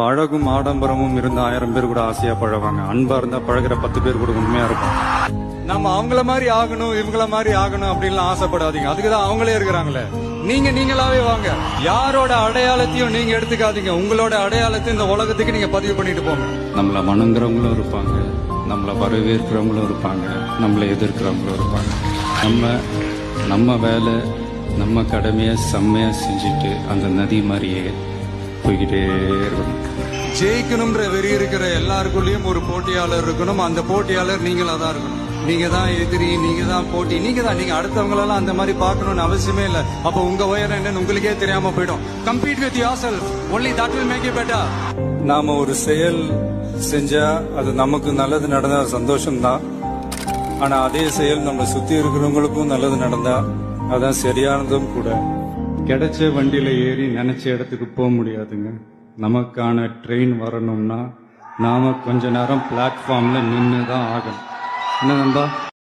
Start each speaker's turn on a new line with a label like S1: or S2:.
S1: அழகும் ஆடம்பரமும் இருந்த 1000 பேர் கூட ஆசையா பழகுவாங்க. அன்பா இருந்தா பழகுற 10 பேர் கூட உண்மையா இருக்கும். நம்ம அவங்கள மாதிரி ஆகணும் இவங்கள மாதிரி ஆகணும் அப்படின்லாம் ஆசைப்படாதீங்க. அதுக்குதான் அவங்களே இருக்கிறாங்களே. நீங்களாவே வாங்க. யாரோட அடையாளத்தையும் நீங்க எடுத்துக்காதீங்க. உங்களோட அடையாளத்தை இந்த உலகத்துக்கு நீங்க பதிவு பண்ணிட்டு போங்க. நம்மள வணங்குறவங்களும் இருப்பாங்க, நம்மள வரவேற்கிறவங்களும் இருப்பாங்க, நம்மளை எதிர்க்கிறவங்களும் இருப்பாங்க. நம்ம வேலை நம்ம கடமையை செம்மையா செஞ்சுட்டு அந்த நதி மாதிரியே போய்கிட்டே இருக்கணும். ஜெயிக்கணும்ன்ற வெறி இருக்கிற எல்லாருக்குள்ளயும் ஒரு போட்டியாளர் இருக்கணும். அந்த போட்டியாளர் நீங்களா தான் இருக்கணும். நீங்க தான் எதிரி, நீங்க தான் போட்டி, நீங்க அடுத்தவங்களெல்லாம் அந்த மாதிரி பார்க்கணும்னு அவசியமே இல்லை. அப்ப உங்க உயரம் என்னன்னு உங்களுக்கே தெரியாம போயிடும். Compete with yourself, only that will make you better. நாம ஒரு செயல் செஞ்சா அது நமக்கு நல்லது நடந்தா சந்தோஷம்தான். ஆனா அதே செயல் நம்ம சுத்தி இருக்கிறவங்களுக்கும் நல்லது நடந்தா அதான் சரியானதும் கூட. கிடைச்ச வண்டியில ஏறி நினைச்ச இடத்துக்கு போக முடியாதுங்க. நமக்கான ட்ரெயின் வரணும்னா நாம கொஞ்ச நேரம் பிளாட்ஃபார்ம்ல நின்று தான் ஆகணும். என்ன நண்பா?